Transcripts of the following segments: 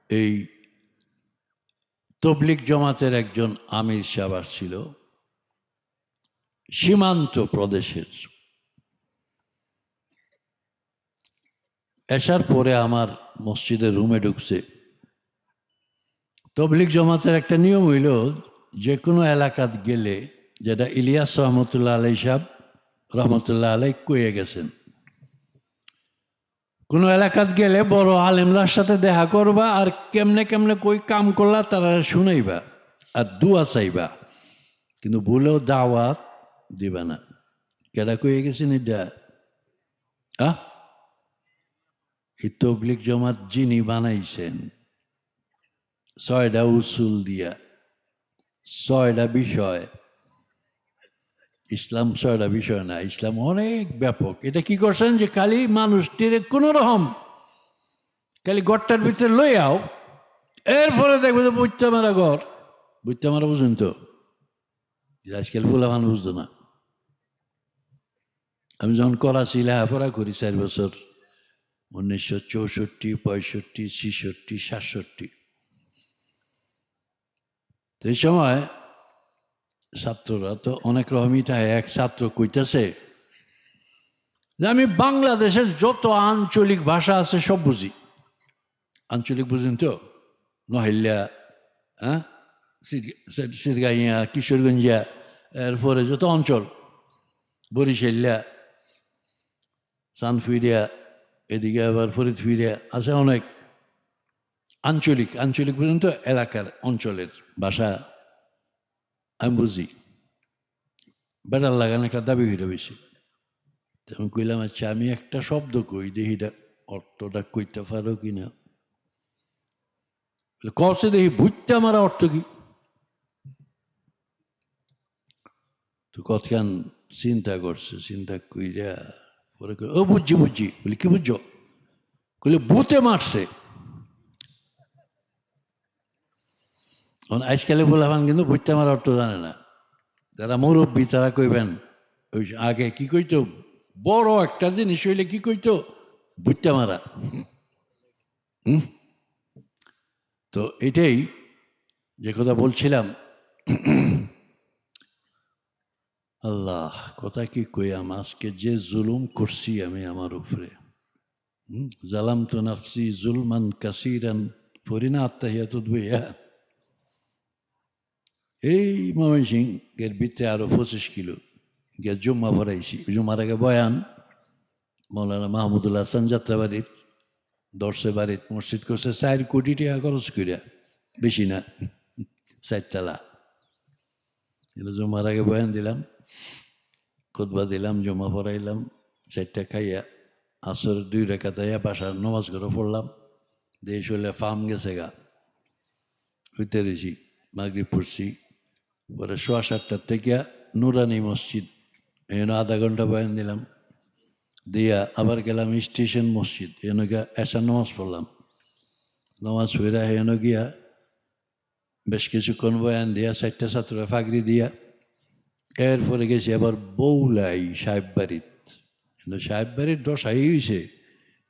এই তবলিগ জমাতের একজন আমির সাহেব আসছিল সীমান্ত প্রদেশের। আসার পরে আমার মসজিদের রুমে ঢুকছে। তবলিগ জমাতের একটা নিয়ম হইল, যে কোনো এলাকাত গেলে, যেটা ইলিয়াস রহমতুল্লাহ আলাই সাহেব রহমতুল্লাহ আলাই কয়ে গেছেন, কোনো এলাকাত গেলে বড় আলেমরার সাথে দেখা করবা, আর কেমনে কেমনে কই কাম করলা তারা শুনাইবা আর দুয়া চাইবা, কিন্তু ভুলেও দাওয়াত দিবা না। কেডা কয়ে গেছেন এটা? এই তবলিগ জমাত যিনি বানাইছেন 6টা উসুল দিয়া, 6টা বিষয়। ইসলাম 6টা বিষয় না, ইসলাম অনেক ব্যাপক। এটা কি করছেন যে খালি মানুষটির কোন রকম খালি গড়টার ভিতরে লই আও, এরপরে দেখবো যে বুঝতে মারা ঘর, বুঝতে মারা বুঝুন তো। আজকাল ফুলা মানুষ বুঝতো না। আমি যখন করাচি লেখাপড়া করি 4 বছর, 1964, 65, 66, 67, তো এই সময় ছাত্ররা তো অনেক রকমই থাকে। এক ছাত্র কইতেছে যে আমি বাংলাদেশের যত আঞ্চলিক ভাষা আছে সব বুঝি। আঞ্চলিক বুঝেন তো? নহেলিয়া, সিরগাইয়া, কিশোরগঞ্জিয়া, এরপরে যত অঞ্চল, বরিশালিয়া, সানফিরিয়া, এদিকে আবার ফরিদফিরিয়া আছে অনেক আঞ্চলিক। আঞ্চলিক বুঝেন তো? এলাকার অঞ্চলের ভাষা আমি বুঝি। বেটার লাগান একটা দাবি হইল বেশি। আমি কইলাম, আচ্ছা আমি একটা শব্দ কই দেখি অর্থটা কইতে পারো কিনা। কসে দেখি ভুট্টা মারা অর্থ কি? তো কতখান চিন্তা করছে, চিন্তা কইরা পরে ও বুঝছি বুঝছি। বলি কি বুঝছো? কইলে ভূতে মারছে। আজকালে বললাম কিন্তু ভুট্টা মারা অর্থ জানে না। যারা মুরব্বী তারা কইবেন, ওই আগে কি কইতো, বড় একটা জিনিস হইলে কি কইতো, ভুট্টা মারা। তো এটাই যে কথা বলছিলাম, আল্লাহ কথা কি কইয়াম, আজকে যে জুলুম করছি আমি আমার উপরে, জালাম তো নাফসি জুলমান কাসিরান, পড়ি না আত্মাহিয়াতুদ বইয়া। এই ময়মনসিংহের ভিতরে আরো 25 কিলো গিয়ে জুম্মা পড়াইছি। জুম্মার আগে বয়ান মৌলানা মাহমুদুল হাসান যাত্রাবাড়ির দর্শে বাড়ির মসজিদ করছে 4 কোটি টাকা খরচ করিয়া, বেশি না, 4 তলা। জুম্মার আগে বয়ান দিলাম, খুতবা দিলাম, জমা পড়াইলাম, 4টা খাইয়া আসর 2 রাকাত আইয়া বাসার নমাজ করে পড়লাম। দেশ হইলে ফার্ম গেছে গা, হইতে রয়েছি, মাগরিব পড়ছি। পরে 7:15 থেকে নুরানি মসজিদ, এখানে আধা ঘন্টা বয়ান দিলাম, দিয়া আবার গেলাম স্টেশন মসজিদ, এনে গিয়া এসার নামাজ পড়লাম। নামাজ পড়া এনে গিয়া বেশ কিছুক্ষণ বয়ান দিয়া 4টা ছাত্ররা ফাগরি দিয়া, এরপরে গেছি আবার বৌলাই সাহেব বাড়িত। কিন্তু সাহেব বাড়ির দশাই হয়েছে,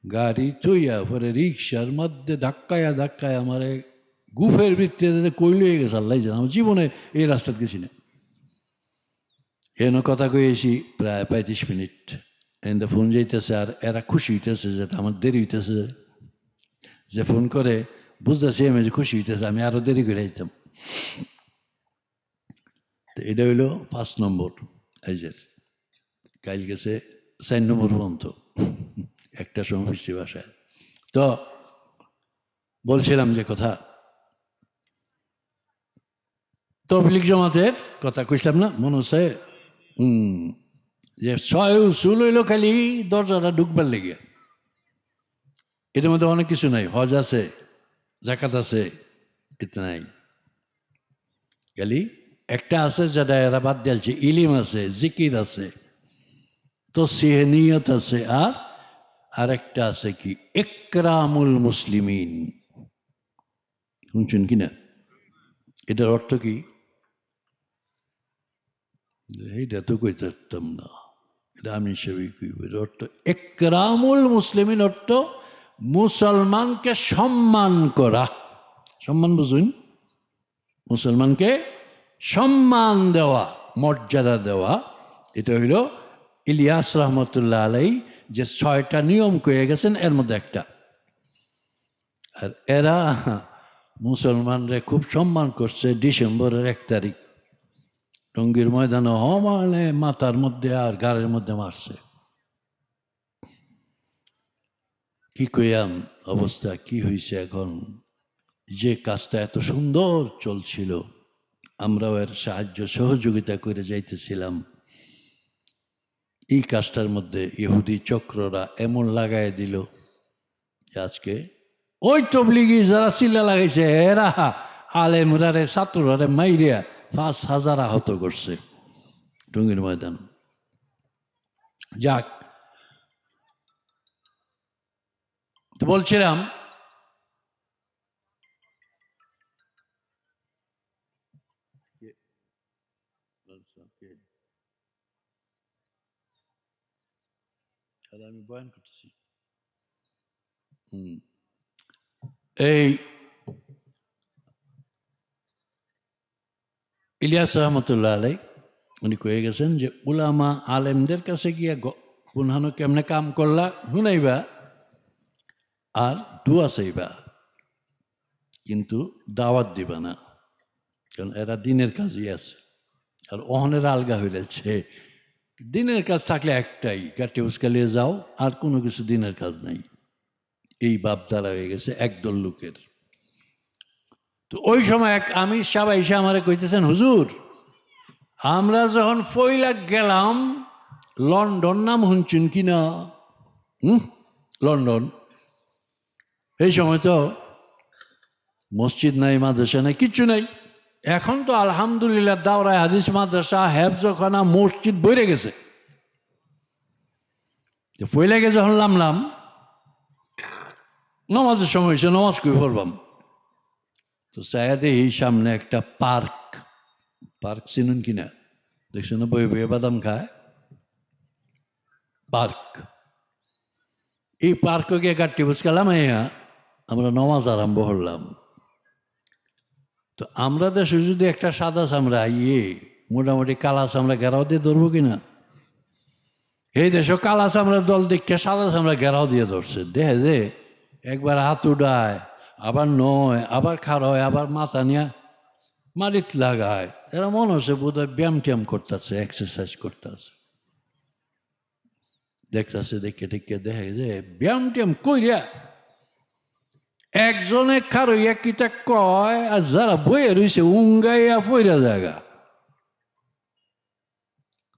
গাড়ি থইয়া পরে রিক্সার মধ্যে ধাক্কায়া ধাক্কায় আমার গুফের ভিত্তিতে কইল হয়ে গেছে। আল্লাহ জানে, আমার জীবনে এই রাস্তায় গেছি না। এনে কথা কয়েছি প্রায় 35 মিনিট। এনে ফোন যাইতেছে, আর এরা খুশি হইতেছে যে আমার দেরি হইতেছে। যে ফোন করে বুঝতেছি আমি যে খুশি হইতেছে, আমি আরো দেরি করে আইতাম। তো এটা হইল 5 নম্বর। এই যে কাল গেছে 4 নম্বর পর্যন্ত, একটা সময় ফিরছি বাসায়। তো বলছিলাম যে কথা, তবলিগ জমাতের কথা কইছিলাম না, মনে হচ্ছে যে 6 উসুল হইল খালি দরজাটা ঢুকবার লেগে। এটার মধ্যে অনেক কিছু নাই, হজ আছে, জাকাত আছে, এটা নাই। খালি একটা আছে যেটা এরা বাদ দিয়েছে, ইলিম আছে, জিকির আছে, তো সিহনিয়ত আছে, আর আরেকটা আছে কি ইকরামুল মুসলিমিন। শুনছেন কিনা? এটার অর্থ কি? এইটা তো কইতে পারতাম না, এটা আমি হিসেবে কইব। এর অর্থ ইকরামুল মুসলিমিন, অর্থ মুসলমানকে সম্মান করা। সম্মান বুঝুন, মুসলমানকে সম্মান দেওয়া, মর্যাদা দেওয়া, এটা হইল ইলিয়াস রহমতুল্লাহ আলাই যে 6টা নিয়ম কয়ে গেছেন এর মধ্যে একটা। আর এরা মুসলমানরা খুব সম্মান করছে ডিসেম্বরের 1 তারিখ টঙ্গীর ময়দানে মানে মাথার মধ্যে আর গাড়ের মধ্যে মারছে। কি কইয়াম অবস্থা কি হয়েছে এখন। যে কাজটা এত সুন্দর চলছিল, আমরাও এর সাহায্য সহযোগিতা করে যাইতেছিলাম, এই কাজটার মধ্যে ইহুদি চক্ররা এমন লাগাই দিল যে আজকে ওই তবলিগি যারা চিল্লা লাগাইছে এরা আলেমরারে ছাত্ররারে মাইরিয়া 5,000 আহত করছে টঙ্গীর ময়দান। যাক, তো বলছিলাম আমি বয়ান করতেছি। এই ইলিয়াস রহমতুল্লাহ আলাই উনি কয়ে গেছেন যে উলামা আলেমদের কাছে গিয়া পুনহানো কেমনে কাম করলা শুনাইবা আর দুয়া চাইবা, কিন্তু দাওয়াত দিবা না, কারণ এরা দিনের কাজই আছে। আর অহনের আলগা হইলেছে, দিনের কাজ থাকলে একটাই, কাটে উস্কালিয়ে যাও, আর কোনো কিছু দিনের কাজ নাই। এই বাপদারা হয়ে গেছে একদল লোকের। তো ওই সময় এক আমির সাহেব এসে আমারে কইতেছেন, হুজুর আমরা যখন ফইলা গেলাম লন্ডন, নাম শুনছেন কিনা? লন্ডন, এই সময় তো মসজিদ নাই, মাদ্রাসা নাই, কিচ্ছু নাই। এখন তো আলহামদুলিল্লাহ দাওরায়ে হাদিস মাদ্রাসা হেফজখানা মসজিদ বইরে গেছে। ফইলাকে যখন নামলাম, নমাজের সময় হয়েছে, নমাজ কই পড়বাম। তো সায়াদে এই সামনে একটা পার্ক চিনুন কিনা? দেখছেন না বই বইয়ে বাদাম খায় পার্ক। এই পার্কে গিয়ে গাড়ি বুঝকালাম, আমরা নমাজ আরম্ভ করলাম। তো আমরা দেশে যদি একটা সাদা চামড়া মোটামুটি কালা চামড়া ঘেরাও দিয়ে ধরবো কিনা? এই দেশে কালা চামড়ার দল দেখে সাদা চামড়া ঘেরাও দিয়ে ধরছে। দেখে যে একবার হাত উডায়, আবার নয়, আবার খাড় হয়, আবার মাথা নিয়ে মারিত লাগায়। এরা মনে হচ্ছে বোধহয় ব্যায়াম ট্যাম করতেছে, এক্সারসাইজ করতেছে। দেখতেছে, দেখে দেখে যে ব্যায়াম ট্যাম কইরা একজনে খারইয়া কিতা কয়, আর যারা বইয়ে রয়েছে উঙ্গাইয়া পইরা জায়গা।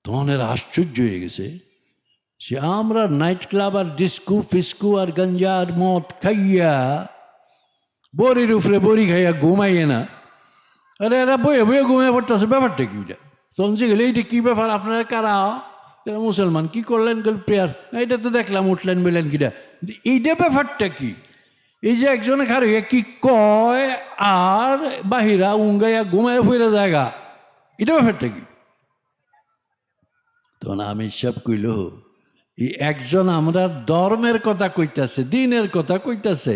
তখন এরা আশ্চর্য হয়ে গেছে যে আমরা নাইট ক্লাব আর ডিস্কো ফিস্কো আর গঞ্জা আর মদ খাইয়া বড়ির উপরে বড়ি খাইয়া ঘুমাইয়ে না, আরে এরা বইয়ে বইয়ে ঘুমাইয়া পড়তেছে। ব্যাপারটা কি? তখন যে গেলে এইটা কি ব্যাপার, আপনারা কারা? মুসলমান। কি করলেন? প্রেয়ার। এটা তো দেখলাম, উঠলেন বললেন কিটা, এইটা ব্যাপারটা কি? এই যে একজনে খারইয়া কি কয় আর বাহিরা উঙ্গাইয়া ঘুমাইয়া ফিরে জায়গা, এটা ব্যাপারটা কি? তখন আমি সব কইল, এই একজন আমরা ধর্মের কথা কইতাছে, দিনের কথা কইতাছে,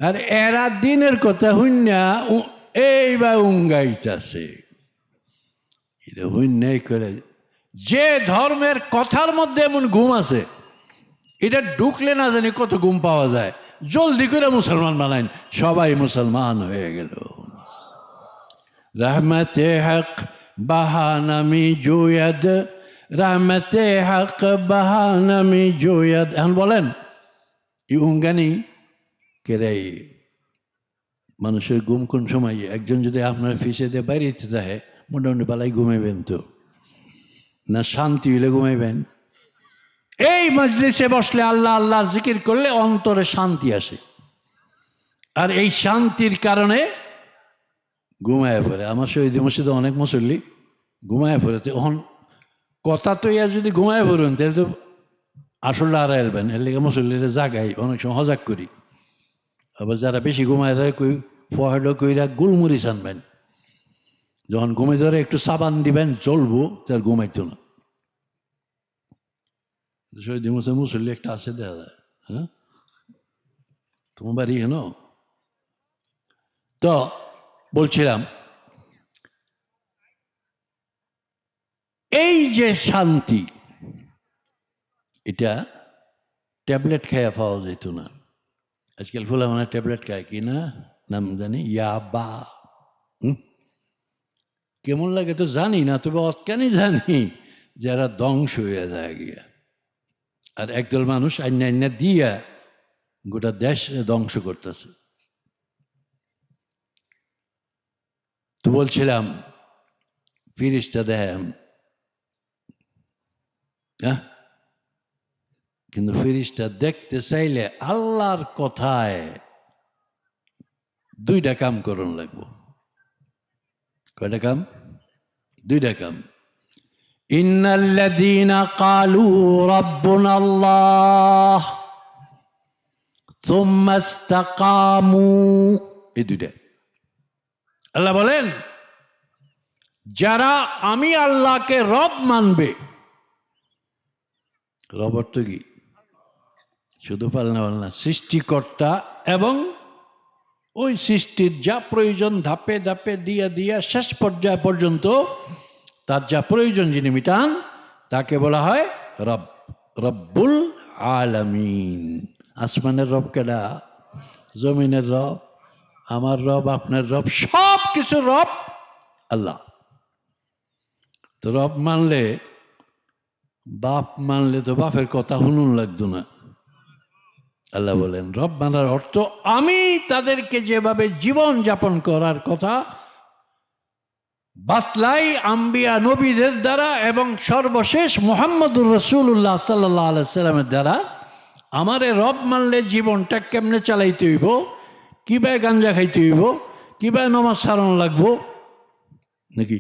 আর এরা দিনের কথা হইনা এইবার উঙ্গাইতাছে। এটা হইনাই করে যে ধর্মের কথার মধ্যে এমন ঘুম আছে, এটা ঢুকলে না জানি কত ঘুম পাওয়া যায়। জলদি করে মুসলমান বানাইন, সবাই মুসলমান হয়ে গেল। রহমতে হক বাহানামি জুয়াদ, রহমতে হক বাহানামি জুয়াদ। এখন বলেন এই উঙ্গানি কেরে মানুষের ঘুম কোন সময়? একজন যদি আপনার ফিসে দিয়ে বাইরেতে যায়, মোটামুটি বেলায় ঘুমাইবেন তো না? শান্তি হইলে ঘুমাইবেন? এই মজলিসে বসলে আল্লাহ আল্লাহ জিকির করলে অন্তরে শান্তি আসে, আর এই শান্তির কারণে ঘুমায় পড়ে। আমার শহীদ মসজিদে অনেক মুসল্লি ঘুমায় পড়ে। তো এখন কথা তো ইয়া যদি ঘুমায় পড়ুন তাহলে তো আসলে আর এলবেন। এর লেগে মুসল্লিরা জাগাই অনেক সময় হজাক করি। আবার যারা বেশি ঘুমায় যায় কই ফহেডো কইরা গুলমরিচ আনবেন, যখন ঘুমে ধরে একটু সাবান দিবেন জ্বলবো, তার ঘুমাইতো না। শহীদ মুসল্লি একটা আছে, দেখা যায়। হ্যাঁ, তোমার বাড়ি হেন তো বলছিলাম এই যে শান্তি, এটা ট্যাবলেট খাইয়া পাওয়া যেত না। আজকাল ফুলা মানে ট্যাবলেট খায় কি না, নাম জানি ইয়াবা। কেমন লাগে তো জানি না, তবে অতখানি জানি যারা ধ্বংস হয়ে যায় গিয়া। আর একদল মানুষ আইনা দিয়া গোটা দেশ ধ্বংস করতেছে। তো বলছিলাম ফিরিস্তা দেখেন, হ্যাঁ, কিন্তু ফিরিস্তা দেখতে চাইলে আল্লাহর কথায় দুইটা কাম করুন লাগবো। কয়টা কাম? দুইটা কাম। ইন্নাল্লাযীনা ক্বালু রাব্বুনা আল্লাহ সুম্মা ইসতাকামু, এই দুইটা। আল্লাহ বলেন যারা আমি আল্লাহকে রব মানবে। রব অর্থ কি? শুধু পালনা পালনা, সৃষ্টিকর্তা, এবং ওই সৃষ্টির যা প্রয়োজন ধাপে ধাপে দিয়া দিয়া শেষ পর্যায় পর্যন্ত তার যা প্রয়োজন যিনি মিটান, তাকে বলা হয় রব, রব্বুল আলামিন। আসমানের রব কেডা? জমিনের রব, আমার রব, আপনার রব, সব কিছু রব আল্লাহ। তো রব মানলে, বাপ মানলে তো বাপের কথা শুনুন লাগতো না। আল্লাহ বলেন রব মানার অর্থ আমি তাদেরকে যেভাবে জীবন যাপন করার কথা বাতলাই আম্বিয়া নবীদের দ্বারা এবং সর্বশেষ মুহাম্মদুর রাসূলুল্লাহ সাল্লাল্লাহু আলাইহি সাল্লামের দ্বারা, আমারে রব মানলে জীবনটা কেমনে চালাইতে হইব, কিভাবে গাঞ্জা খাইতে হইব, কিভাবে নমাজ সারণ লাগবো, নাকি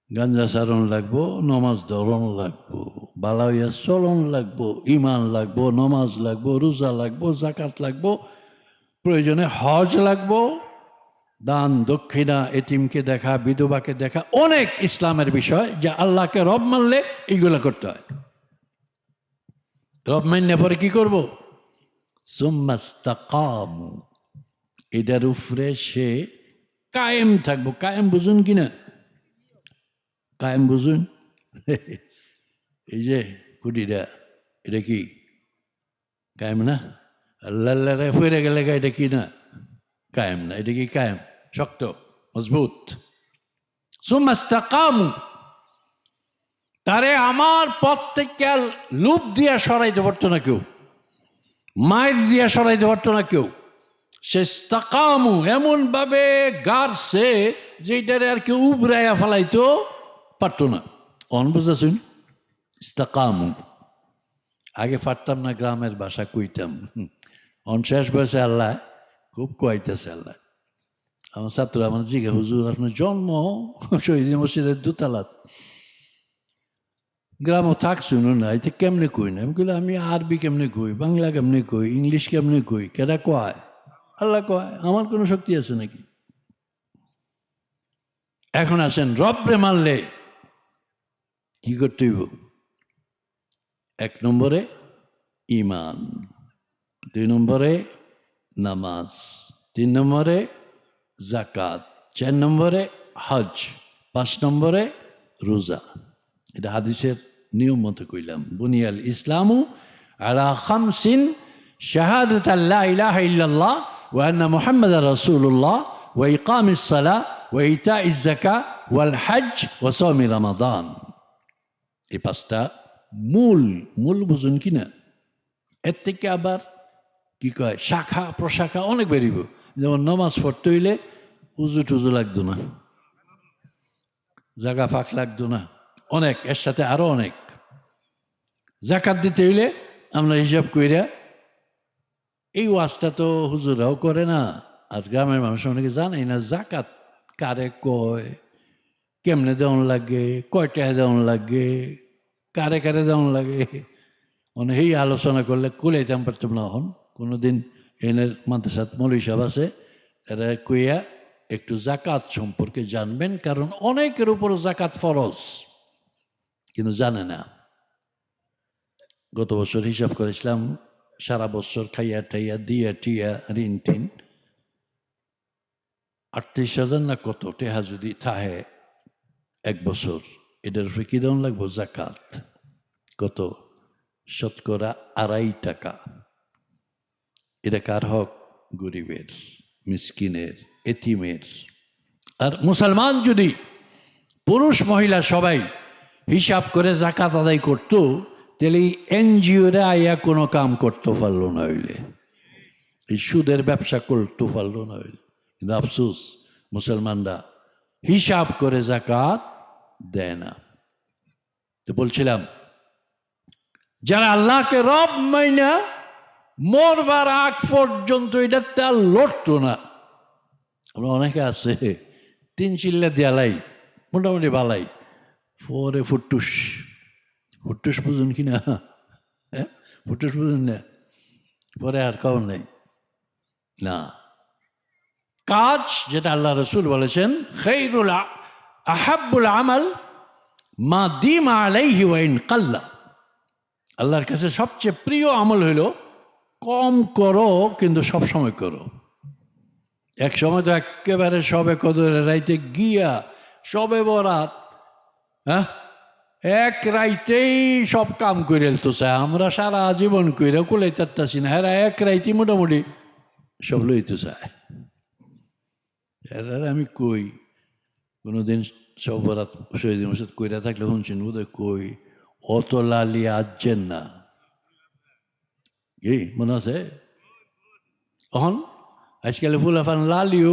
গাঞ্জা সারণ লাগবো, নমাজ ধরন লাগবো, বালাইয়া চলন লাগবো, ইমান লাগবো, নমাজ লাগবো, রোজা লাগবো, জাকাত লাগবো, প্রয়োজনে হজ লাগবো, দান দক্ষিণা, এতিমকে দেখা, বিধবাকে দেখা, অনেক ইসলামের বিষয় যা আল্লাহকে রব মানলে এইগুলো করতে হয়। রব মানলে পরে কি করবো? সুম্মা ইসতাকামু, এটার উপরে সে কায়েম থাকবো। কায়েম বুঝুন কিনা? কায়েম বুঝুন? এই যে কুটিটা, এটা কি কায়েম না? আল্লাহ ফিরে গেলে এটা কি না? কায়েম না। এটা কি কায়েম? শক্ত, মজবুত। সুম্মা ইসতাকামু, তারে আমার পথ থেকে লুপ দিয়া সরাইতে পারতো না কেউ, মাইর দিয়া সরাইতে পারতো না কেউ। সে ইসতাকামু এমন ভাবে গাড়ছে যেটারে আর কেউ উবরাইয়া ফেলাইতো পারতো না। অন বুঝাছুন? ইসতাকামু। আগে পারতাম না, গ্রামের ভাষা কইতাম। শেষ বয়সে আল্লাহ খুব কইতেছে। আল্লাহ আমার ছাত্র আমার জিজ্ঞে, হুজুর আপনার জন্ম শহীদ মসজিদের দোতলাত, গ্রামও থাক শুনুন না, এতে কেমনে কই না? আমি কইলাম আমি আরবি কেমনে কই, বাংলা কেমনে কই, ইংলিশ কেমনে কই, কেডা কয়? আল্লাহ কয়। আমার কোনো শক্তি আছে নাকি? এখন আসেন, রবরে মানলে কি করতে হইব? 1 নম্বরে ইমান, 2 নম্বরে নামাজ, 3 নম্বরে জাকাত, 4 নম্বরে হজ, 5 নম্বরে রোজা। এটা হাদিসের নিয়ম মতো কইলাম। বুনিয়াল ইসলামু আলা খামসিন শাহাদাত লা ইলাহা ইল্লাল্লাহ ওয়া আন্না মুহাম্মাদার রাসূলুল্লাহ ওয়া ইকামিস সালাহ ওয়া ইতাইজ যাকাত ওয়াল হজ ওয়া সাওমি রমাদান। এই 5টা মূল বুঝুন কিনা? এর থেকে আবার কি কয়, শাখা প্রশাখা অনেক বেরিব। যেমন নামাজ পড়তে হইলে উজু টুজু লাগতো না, জাগা ফাঁক লাগতো না, অনেক, এর সাথে আরো অনেক। জাকাত দিতে হইলে আমরা হিসাব কইরা, এই ওয়াজটা তো হুজুরাও করে না, আর গ্রামের মানুষ অনেকে জানেই না জাকাত কারে কয়, কেমনে দেওয়ান লাগে, কয়টা দেওয়ান লাগে, কারে কারে দেওয়ান লাগে। মানে এই আলোচনা করলে কুলাইতাম পারতাম না। এখন কোনোদিন এনের মাদ্রাসাত মৌলভী সাহেব আছে, এরা কইয়া একটু জাকাত সম্পর্কে জানবেন, কারণ অনেকের উপর জাকাত ফরজ কিন্তু জানে না। গত বছর হিসাব করেছিলাম সারা বছর খাইয়া টাইয়া দিয়া টিয়া ঋণ টিন 38,000 না কত টেহা যদি থাহে এক বছর, এটার উপরে কি দেওয়া লাগবো? জাকাত। কত? শতকরা 2.5 টাকা। এটা কার হক? গরিবের, মিসকিনের, এতিমের। আর মুসলমান যদি পুরুষ মহিলা সবাই হিসাব করে জাকাত আদায় করতো, তাহলে এই এনজিওরা আইয়া কোনো কাম করতে পারলো না, হইলে এই সুদের ব্যবসা করতে পারলো না হইলে। কিন্তু আফসোস, মুসলমানরা হিসাব করে জাকাত দেয় না। তো বলছিলাম, যারা আল্লাহকে রব মাইনা মরবার আগ পর্যন্ত এটা তার লড়তো না। আমরা অনেকে আছে 3 চিল্লা দেয়ালাই মোটামুটি বালাই, পরে ফুটুস ফুটুস বুঝুন কিনা? হ্যাঁ, ফুটুস বুঝুন না, পরে আর খবর নেই। না, কাজ যেটা আল্লাহ রসুল বলেছেন, খায়রুল আহাব্বুল আমাল মা দিমা আলাইহি ওয়া ইন কাল্লা। আল্লাহর কাছে সবচেয়ে প্রিয় আমল হইল কম করো কিন্তু সব সময় করো। এক সময় তো একেবারে সবে কদরে রাইতে গিয়া সবে বরাত, হ্যাঁ, এক রাইতেই সব কাম করে তো চায়। আমরা সারা জীবন কইরা কুলাই তারতাছি না, হ্যাঁ এক রাইতে মোটামুটি সব লইতে চায়। আমি কই কোনোদিন সব বরাত শহীদ মসজিদ কইরা থাকলে শুনছেন বোধহয়, কই অত লালি আজছেন না, কি মনে আছে? তখন আজকাল ফুলাফান লালিও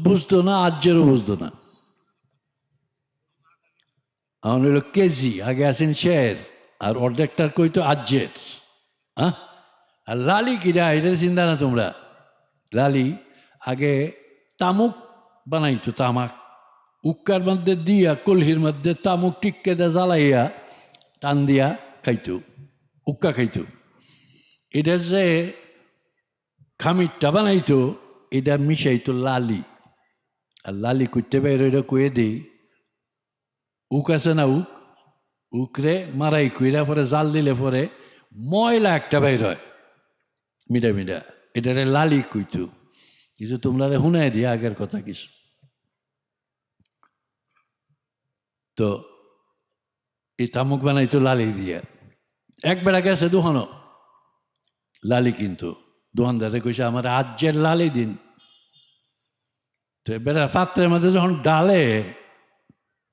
বুঝতো না, আজ্যেরও বুঝতো না। এখন হইল কেজি, আগে আছেন শের, আর অর্ধেকটার কইতো আজ্যের। হ্যাঁ, আর লালি কিরা এটা চিন্তা না তোমরা। লালি আগে তামুক বানাইতো, তামাক উক্কার মধ্যে দিয়া কলহির মধ্যে তামুক টিক্কে দা জ্বালাইয়া টান দিয়া খাইতো, উক্কা খাইতো। এটার যে খামিরটা বানাইতো এটা মিশাইতো লালি। আর লালি করতে বাইরে এটা কয়ে দিই, উক আছে না, উক উকরে মারাই কইরা পরে জাল দিলে পরে ময়লা একটা বাইর হয় মিডা মিডা, এটারে লালি কইতো। কিছু তোমরা শুনাই দিয়া আগের কথা কিছু। তো এই তামুক বানাইতো লালি দিয়া। একবার গেছে দোকানো লালি, কিন্তু দোকানদারে কইছে আমার আজ্যের লালি দিন। তো এবার পাত্রের মধ্যে যখন ডালে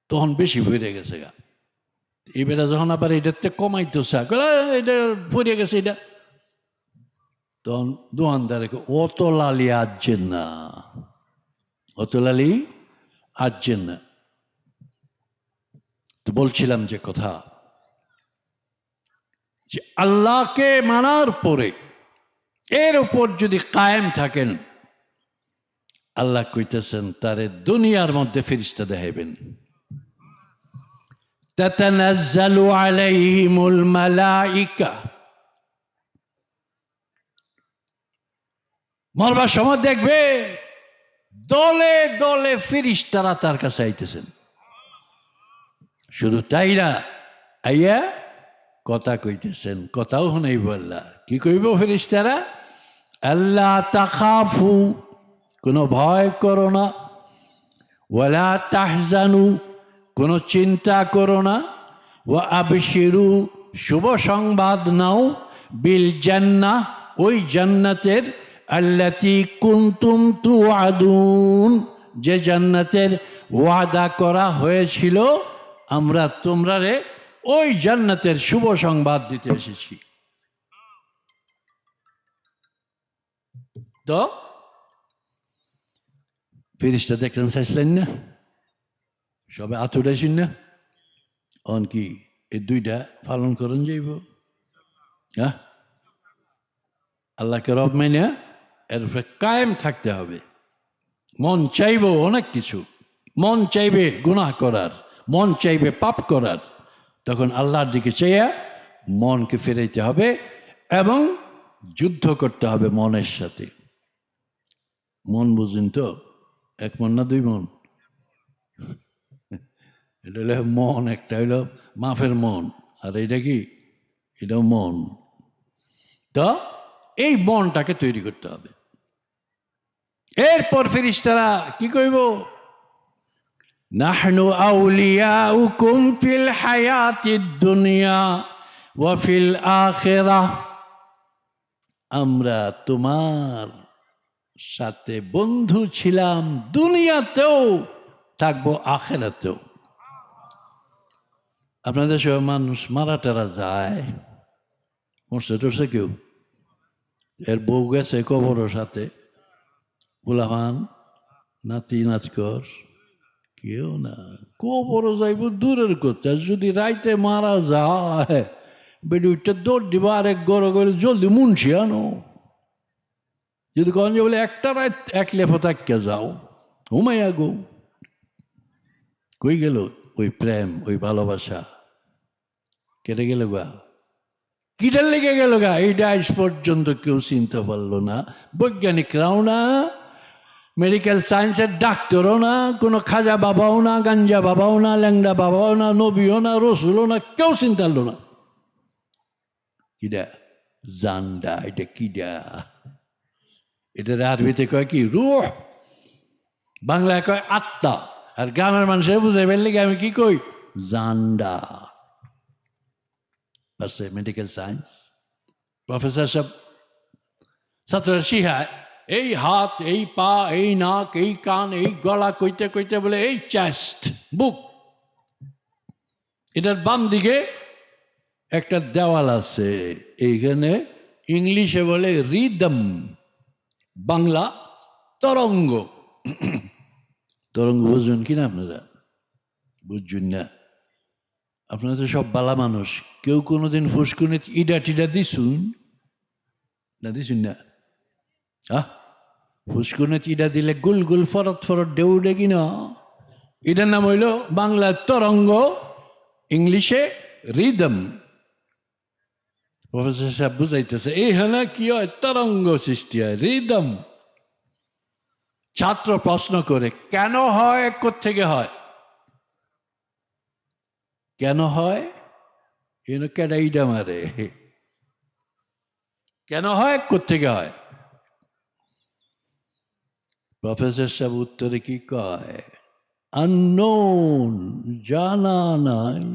তখন বেশি ভরে গেছে গা। এবারে যখন আবার এটাতে কমাইতো চা, এটা ভরে গেছে এটা, তখন দোকানদারে অত লালি আজ্যের না, অত লালি আজ্যের না। তো বলছিলাম যে কথা, যে আল্লাহকে মানার পরে এর উপর যদি কায়েম থাকেন, আল্লাহ কইতেছেন তারে দুনিয়ার মধ্যে ফেরেশতা দেখাইবেন। তাতানাজ্জালু আলাইহিমুল মালাইকা, মরবার সময় দেখবে দলে দলে ফেরেশতারা তার কাছে আইতেছেন। শুধু তাই না, আইয়া কথা কইতেছেন, কথাও শুনাইব আল্লাহ। কি কইব ফেরেশতারা? আল্লাহ তাখাফু, কোনো ভয় করো না, ওয়ালা তাহজানু, কোনো চিন্তা করো না, ওয়া আবশিরু, শুভ সংবাদ নাও, বিল জান্নাহ, ওই জান্নাতের, আল্লাতী কুনতুম তুআদুন, যে জান্নাতের ওয়াদা করা হয়েছিল, আমরা তোমরারে ওই জান্নাতের শুভ সংবাদ দিতে এসেছি। তো ফেরেশতা দেখতেন চাইছিলেন না, সবে হাত উঠাইছেন না, অন কি এই দুইটা পালন করুন যাইব? হ্যাঁ, আল্লাহকে রব মাইনা এর উপরে কায়েম থাকতে হবে। মন চাইব অনেক কিছু, মন চাইবে গুনাহ করার, মন চাইবে পাপ করার, তখন আল্লাহর দিকে চাইয়া মনকে ফেরাইতে হবে এবং যুদ্ধ করতে হবে মনের সাথে। মন বুঝুন তো, এক মন না দুই মন? এটা হলো মন, একটা হইলো মাফের মন, আর এইটা কি? এটাও মন। তো এই মনটাকে তৈরি করতে হবে। এরপর ফেরেশতারা কি কইব? নাহনু আউলিয়াউকুম ফিল হায়াতিদ দুনিয়া ওয়া ফিল আখিরাহ, আমরা তোমার সাথে বন্ধু ছিলাম দুনিয়াতেও, থাকবো আখিরাতেও। আপনাদের সব মানুষ মারা টারা যায়, মরছে টরছে কেউ? এর বউ গেছে কবরের সাথে, পোলাপান নাতি নাচকর কেউ না, কবরও যাইব দূরের কথা। যদি রাইতে মারা যায় বেডি উঠতে দৌড় দিবা, আরেক গড় গেলে জলদি মুন্সি আনো। যদি কন যে বলে একটা রাত এক লেফো তাকিয়া যাও, হুমাইয়া গো, কই গেল ওই প্রেম, ওই ভালোবাসা? কেটে গেল গা, কিটার লেগে গেল গা? এইটা আজ পর্যন্ত কেউ চিনতে পারলো না, বৈজ্ঞানিকরাও না, মেডিকেল সায়েন্সের ডাক্তারও না, কোনো খাজা বাবাও না, গাঞ্জা বাবাও না, ল্যাংড়া বাবাও না, নবীও না, রসুলও না, কেউ চিন্তা পারলো না। কিডা? জান্ডা। এটা কিডা? এটার আরবিতে কয় কি? রূহ। বাংলায় কয় আত্মা। আর গ্রামের মানুষের বুঝাই ফেললে আমি কি কই? জান্ডা। আছে মেডিকেল সায়েন্স প্রফেসর সব ছাত্ররা শিখায়, এই হাত, এই পা, এই নাক, এই কান, এই গলা কইতে কইতে বলে এই চেস্ট, বুক। এটার বাম দিকে একটা দেওয়াল আছে, এইখানে ইংলিশে বলে রিদম, বাংলা তরঙ্গ। তরঙ্গ বুঝুন কিনা আপনারা? বুঝুন না। আপনারা তো সব বালা মানুষ, কেউ কোনোদিন ফুসকুনি ইডা টিডা দিছুন না? দিছুন না? ফুসকুনি ইডা দিলে গুল গুল ফরত ফরত ডেউডে কিনা? এটার নাম হইল বাংলা তরঙ্গ, ইংলিশে রিদম। প্রফেসর সাহেব বুঝাইতেছে এইখানে কি হয়? তরঙ্গ সৃষ্টি হয়, রিদম। ছাত্র প্রশ্ন করে কেন হয়, কোত্থেকে হয়? কেন হয়? কেডা ইডা মারে? কেন হয়, কোত্থেকে হয়? প্রফেসর সাহেব উত্তরে কি কয়? আননোন, জানা নাই।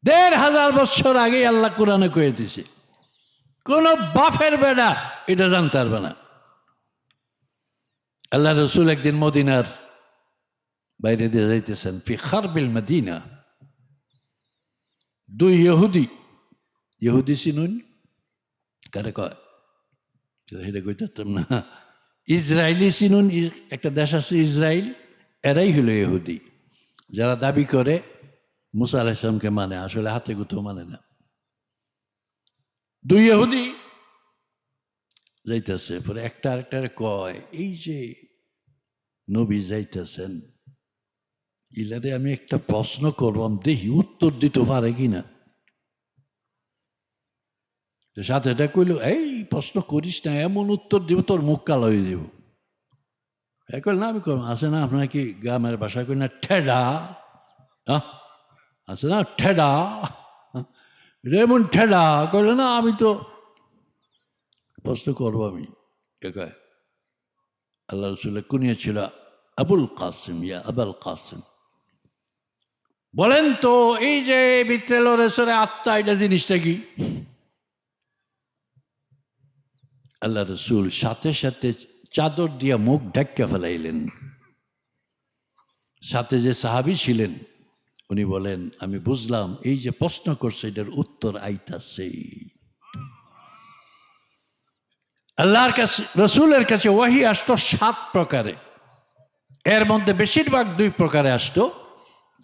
১,৫০০ বছর আগে আল্লাহ কোরআনে কয়ে দিছে, কোন বাফের বেড়া এটা জানতে পারবে না। আল্লাহ রসুল একদিন মদিনার বাইরে দিয়ে যাইতেছেন, ফি খারবিল মদিনা। দুই ইহুদি চিনুন? কারে কয়? সেটা কইতাম না। ইসরায়েলি চিনুন? একটা দেশ আছে ইসরায়েল, এরাই হলো ইহুদি, যারা দাবি করে মুসা আলাইহিস সালামকে মানে, আসলে হাতে গুতো মানে না। দুই ইহুদি যাইতেছে, পরে একটা আরেকটারে কয়, এই যে নবী যাইতেছেন, ইলারে আমি একটা প্রশ্ন করবাম, দেখি উত্তর দিতে পারে কিনা। সাথে এটা কইল, এই প্রশ্ন করিস না, এমন উত্তর দিব তোর মুখ কালো হয়ে দিব। কইল না আমি করব। আছে না আপনার কি গ্রামের ভাষায় কই না ঠেডা? আছে না ঠেডা? এমন ঠেডা। কইল না আমি তো প্রশ্ন করবো আমি। কে কয়? আল্লাহ রসুলের কুনিয়া ছিল আবুল কাসিম, ইয়া আবুল কাসিম। বলেন তো এই যে বিত্রেলরেশ্বরে আত্মা, এটা জিনিসটা কি? আল্লাহ রসুল সাথে সাথে চাদর দিয়া মুখ ঢাক্কা ফেলাইলেন। সাথে যে সাহাবী ছিলেন উনি বলেন, আমি বুঝলাম এই যে প্রশ্ন করছে এটার উত্তর আইতাছে। আল্লাহর কাছে, রসুলের কাছে ওয়াহি আসতো 7 প্রকারে, এর মধ্যে বেশিরভাগ 2 প্রকারে আসতো,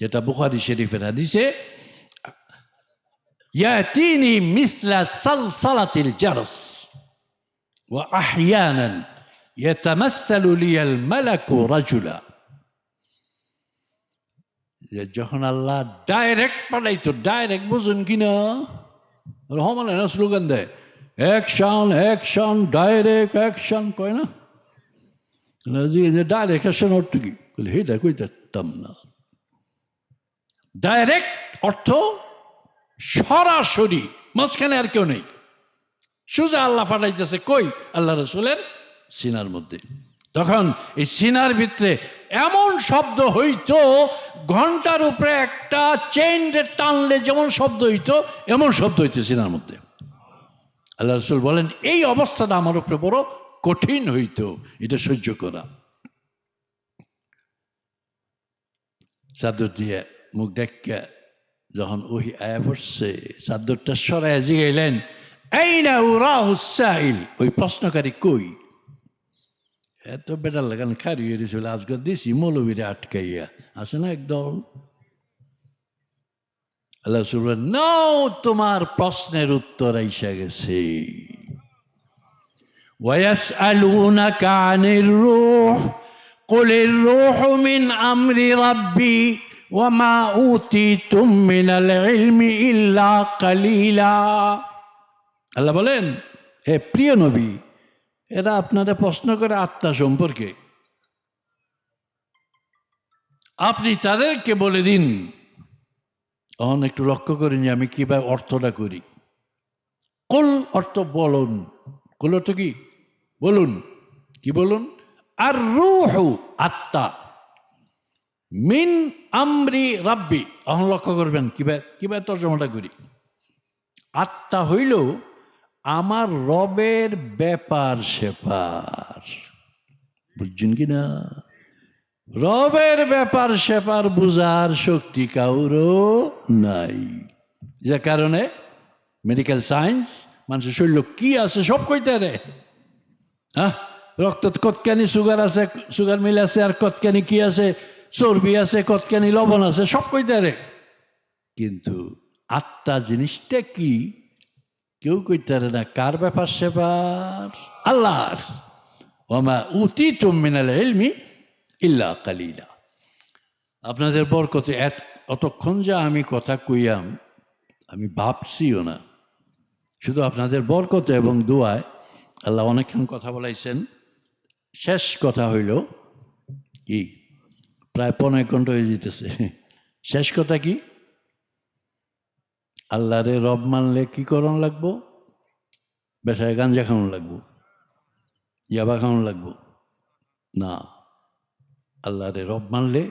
যেটা বুখারী শরীফের হাদিসে, ইয়াতিনি মিসলা সালসালাতিল জারস ওয়া আহইয়ানান ইয়াতামাসসালু লিয়াল মালাকু রাজুলা। যখন আল্লাহ ডাইরেক্ট পাঠাইতো, ডাইরেক্ট বুঝুন কিনা, রহমানের স্লোগান দেয়, অ্যাকশন অ্যাকশন, ডাইরেক্ট অ্যাকশন কয় না? ডাইরেক্ট অ্যাকশন অর্থ কি? হেটা কইতাম না। ডাইরেক্ট অর্থ সরাসরি, মাঝখানে আর কেউ নেই, সোজা আল্লাহ পাঠাইতেছে কই? আল্লাহ রসুলের সিনার মধ্যে। তখন এই সিনার ভিতরে এমন শব্দ হইতো, ঘন্টার উপরে একটা চেইন টানলে যেমন শব্দ হইতো এমন শব্দ হইতো সিনার মধ্যে। আল্লাহ রসুল বলেন এই অবস্থাটা আমার উপরে বড় কঠিন হইতো এটা সহ্য করা। চাদর দিয়ে মুখ ডাক্কা যখন ওহি আয়া পড়ছে, চাদরটা সরাইয়া জিগাইলেন আইনা উরাহু সাইল, ওই প্রশ্নকারী কই? এত বেটার লাগান খারি হয়েছিল আজকে দিছি মৌলবীরে আটকাইয়া আছে না একদল। আল্লাহ রসুল বলেন নাও তোমার প্রশ্নের উত্তর আইসা গেছে। ওয়াসআলুনাকা আনির রূহ কুলির রূহু মিন আমরি রাব্বি ওয়া মা উতিতুম মিনাল ইলমি ইল্লা কালিলা। আল্লাহ বলেন হে প্রিয় নবী, এরা আপনারা প্রশ্ন করে আত্মা সম্পর্কে, আপনি তাদেরকে বলে দিন। তখন একটু লক্ষ্য করিনি আমি কিভাবে অর্থটা করি। কুল অর্থ বলুন, কুল অর্থ কি? বলুন। কি বলুন? আর রূহু আত্মা, মিন আমরি রাব্বি। এখন লক্ষ্য করবেন কিভাবে তর্জমাটা করি। আত্মা হইল আমার রবের ব্যাপার সেপার, বুঝছেন কি না? রবের ব্যাপার সেপার বুঝার শক্তি কাউরও নাই, যে কারণে মেডিকেল সায়েন্স মানুষের শরীর কি আছে সব কইতে রে। হ্যাঁ, রক্ত কতখানি সুগার আছে, সুগার মিল আছে, আর কতখানি কি আছে, চর্বি আছে, কতখানি লবণ আছে, সব কইতে রে। কিন্তু আত্মা জিনিসটা কি কেউ কইতে পারে না। কার ব্যাপার সেবার? আল্লাহর। ওমা উতিতুম মিনাল ইলমি ইল্লা কালিলা। আপনাদের বরকতে অতক্ষণ যা আমি কথা কইয়াম আমি ভাবছিও না, শুধু আপনাদের বরকতে এবং দোয়ায় আল্লাহ অনেকক্ষণ কথা বলাইছেন। শেষ কথা হইল কি, প্রায় 15 ঘন্টা হয়ে যেতেছে। শেষ কথা কি? আল্লাহরে রব মানলে কি করণ লাগবো? বেশায় গাঞ্জা খাওয়ানো লাগবো, ইয়াবা খাওয়ানো লাগবো না। আল্লাহরে রব মানলে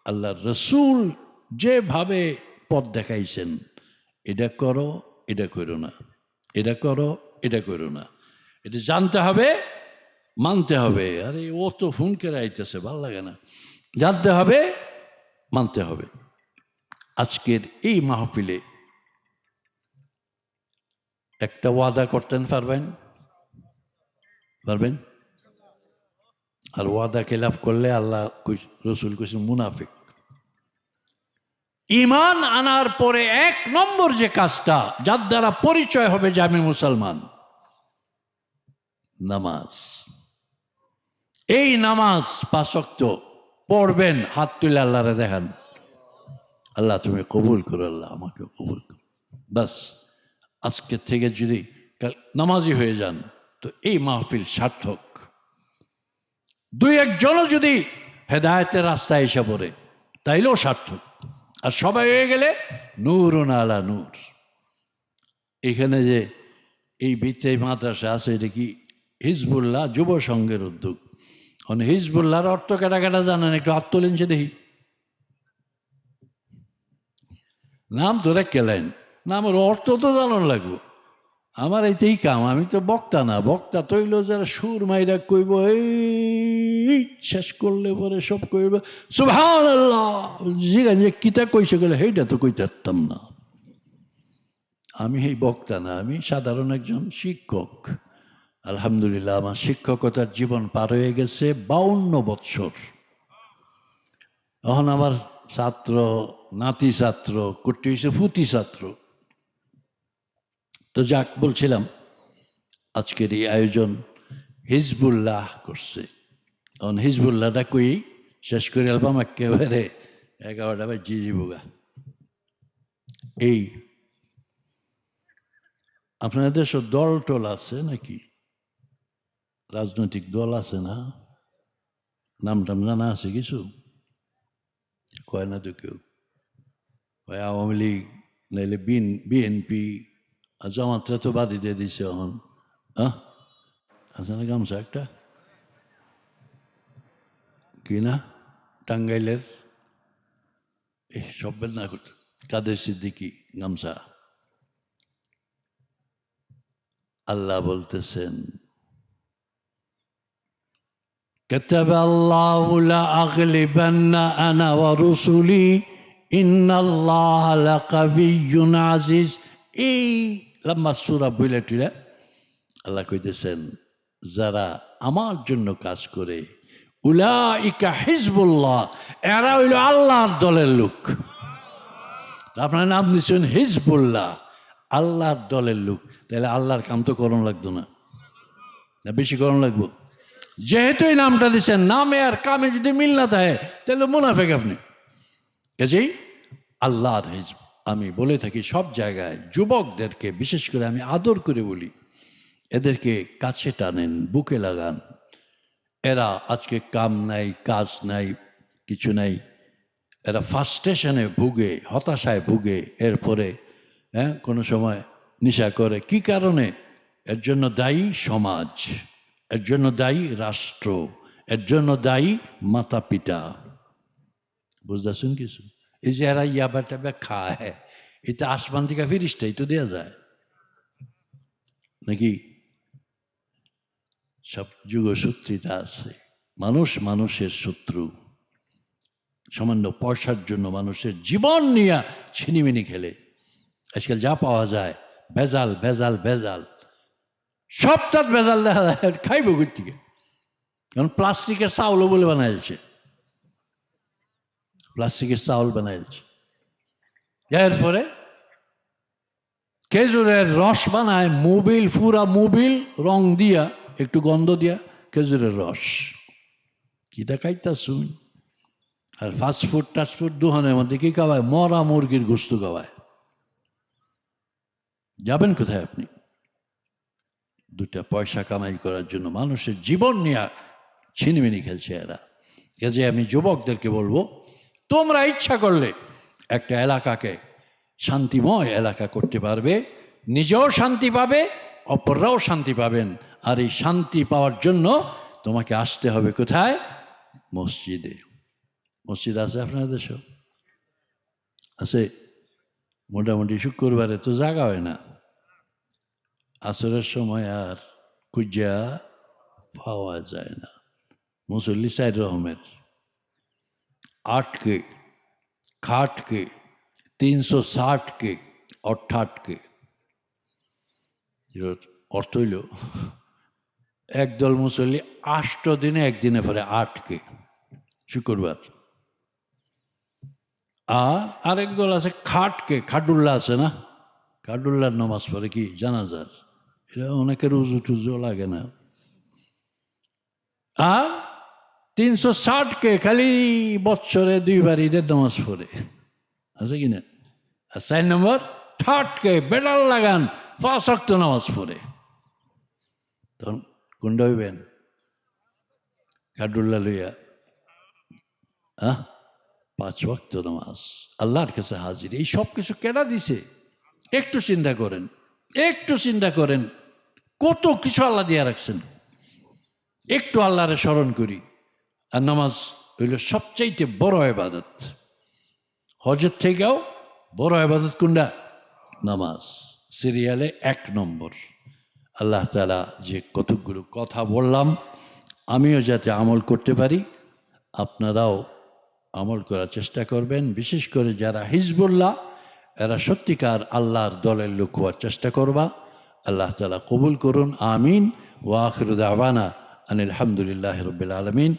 আল্লাহর রসুল যেভাবে পথ দেখাইছেন, এটা করো এটা করো না, এটা করো এটা করো না, এটা জানতে হবে মানতে হবে। আরে ও তো ফোন করে আইতেছে, ভাল লাগে না। জানতে হবে মানতে হবে। আজকের এই মাহফিলে একটা ওয়াদা করতেন পারবেন? পারবেন? আর ওয়াদা খেলাফ করলে আল্লাহ রসুল কইছেন মুনাফিক। ঈমান আনার পরে 1 নম্বর যে কাজটা, যার দ্বারা পরিচয় হবে যে আমি মুসলমান, নামাজ। এই নামাজ 5 ওয়াক্ত পড়বেন, হাত তুলে আল্লাহরে দেখান, আল্লাহ তুমি কবুল করো, আল্লাহ আমাকে কবুল করো। বাস, আজকে থেকে যদি নামাজি হয়ে যান তো এই মাহফিল সার্থক। 2-1 জনও যদি হেদায়েতের রাস্তায় এসে পড়ে তাইলেও সার্থক। আর সবাই হয়ে গেলে নূরুন আলা নূর। এখানে যে এই ভিত্তি মাদ্রাসা আছে, এটা কি হিজবুল্লাহ যুব সংঘের উদ্যোগ। হিজবুল্লাহর অর্থ কেটা কেটা জানেন? একটু হাত তোলেন সে দেখি। নাম তো রেখেলেন, নামের অর্থ তো জানানো লাগবো। আমার এইটাই কাম, আমি তো বক্তা না। বক্তা তৈল যারা সুর মাইরা কইব, এই শেষ করলে পরে সব কইব সুবহানাল্লাহ, জিগান যে কিতা কইছে গেলে সেইটা তো কইতে পারতাম না। আমি এই বক্তা না, আমি সাধারণ একজন শিক্ষক। আলহামদুলিল্লাহ আমার শিক্ষকতার জীবন পার হয়ে গেছে 52 বৎসর। এখন আমার ছাত্র নাতি ছাত্র করতে হয়েছে ফুতি ছাত্র। তো যাক, বলছিলাম আজকের এই আয়োজন হিজবুল্লাহ করছে। এখন হিজবুল্লাহটা কই শেষ করে অ্যালবাম একেবারে 11টা বাজে যাবগা। এই আপনাদের দেশে দল টল আছে নাকি? রাজনৈতিক দল আছে না? নাম টাম জানা আছে কিছু? কয় না তো কেউ। আওয়ামী লীগ নাইলে বিএনপি, জামাতরা তো বাদই দিয়ে দিছে। এখন আছে না গামছা একটা, কি না টাঙ্গাইলের সব না কাদের সিদ্দিকি গামছা। আল্লাহ বলতেছেন كتب الله لأغلبن أنا ورسلي إن الله لقوي عزيز। এই লম্বা সূরা বলে টুলে আল্লাহ কইতেছেন যারা আমার জন্য কাজ করে উলাইকা হিজবুল্লাহ, এরা হইল আল্লাহর দলের লোক। আপনার নাম দিচ্ছেন হিজবুল্লাহ, আল্লাহর দলের লোক। তাহলে আল্লাহর কাম তো করণ লাগতো না, বেশি করণ লাগবো? যেহেতু এই নামটা দিচ্ছেন, নামে আর কামে যদি মিল না থাকে তাহলে মুনাফেক আপনি। কাজেই আল্লাহর হিজব আমি বলে থাকি সব জায়গায়। যুবকদেরকে বিশেষ করে আমি আদর করে বলি, এদেরকে কাছে টানেন, বুকে লাগান। এরা আজকে কাম নাই, কাজ নাই, কিছু নাই, এরা ফার্স্টেশনে ভুগে, হতাশায় ভুগে, এরপরে কোনো সময় নেশা করে। কি কারণে? এর জন্য দায়ী সমাজ, এর জন্য দায়ী রাষ্ট্র, এর জন্য দায়ী মাতা পিতা। বুঝতেছেন কিছু? এই যে এরা ইয়াবা টাবা খায়, এটা আসমান থেকে ফিরিস্টাই তো দেওয়া যায় নাকি? সব যুগসূত্রিতা আছে। মানুষ মানুষের শত্রু। সামান্য পয়সার জন্য মানুষের জীবন নিয়ে ছিনিমিনি খেলে। আজকাল যা পাওয়া যায় ভেজাল ভেজাল ভেজাল, সব তার ভেজাল দেখা যায়। খাইব কই থেকে? কারণ প্লাস্টিকের চাউলও বলে বানাইছে, প্লাস্টিকের চাউল বানাইছে। এরপরে খেজুরের রস বানায়, মোবিল, পুরা মোবিল রং দিয়া, একটু গন্ধ দিয়া খেজুরের রস। কিটা খাইতা শুন। আর ফাস্টফুড টাস্টফুড দোকানের মধ্যে কি খাওয়ায়? মরা মুরগির গোস্ত খাওয়ায়। যাবেন কোথায় আপনি? দুটা পয়সা কামাই করার জন্য মানুষের জীবন নিয়ে ছিনিমিনি খেলছে এরা। কাজে আমি যুবকদেরকে বলবো, তোমরা ইচ্ছা করলে একটা এলাকাকে শান্তিময় এলাকা করতে পারবে, নিজেও শান্তি পাবে, অপররাও শান্তি পাবেন। আর এই শান্তি পাওয়ার জন্য তোমাকে আসতে হবে কোথায়? মসজিদে। মসজিদ আছে আপনাদের দেশে? আছে মোটামুটি। শুক্রবারে তো জাগা হয় না, আসরের সময় আর খুঁজা পাওয়া যায় না। মুসল্লি 4 রকমের, 8 কে, खाट के, 360 के, 68 के। অর্থ হইল একদল মুসল্লি 8 দিনে একদিনে পরে 8 কে শুক্রবার। আর আরেক দল আছে খাটকে, খাটুল্লাহ আছে না, খাটুল্লার নামাজ পড়ে কি জানাজার। এটা অনেকের উজু টুজু লাগে না। আর 360 কে খালি বৎসরে 2 বার ঈদের নামাজ পড়ে, আছে কি না? আর 4 নম্বর 60 কে বেড়াল লাগান 5 ওয়াক্ত নামাজ পড়ে। তখন কোনটা হইবেন? খাটুল্লাহ লইয়া 5 ওয়াক্ত নামাজ আল্লাহর কাছে হাজির। এই সব কিছু কেনা দিছে? একটু চিন্তা করেন, একটু চিন্তা করেন কত কিছু আল্লাহ দিয়া রাখছেন। একটু আল্লাহরে স্মরণ করি। আর নামাজ হইল সবচাইতে বড় ইবাদত। হজের থেকেও বড় ইবাদত কোনটা? নামাজ। সিরিয়ালে 1 নম্বর। আল্লাহ তাআলা যে কতগুলো কথা বললাম, আমিও যাতে আমল করতে পারি, আপনারাও আমল করার চেষ্টা করবেন। বিশেষ করে যারা হিজবুল্লাহ, এরা সত্যিকার আল্লাহর দলের লোক হওয়ার চেষ্টা করবা। আল্লাহ তাআলা কবুল করুন, আমিন। ওয়া আখিরু দাওয়ানা আনিল হামদুলিল্লাহি রাব্বিল আলামিন।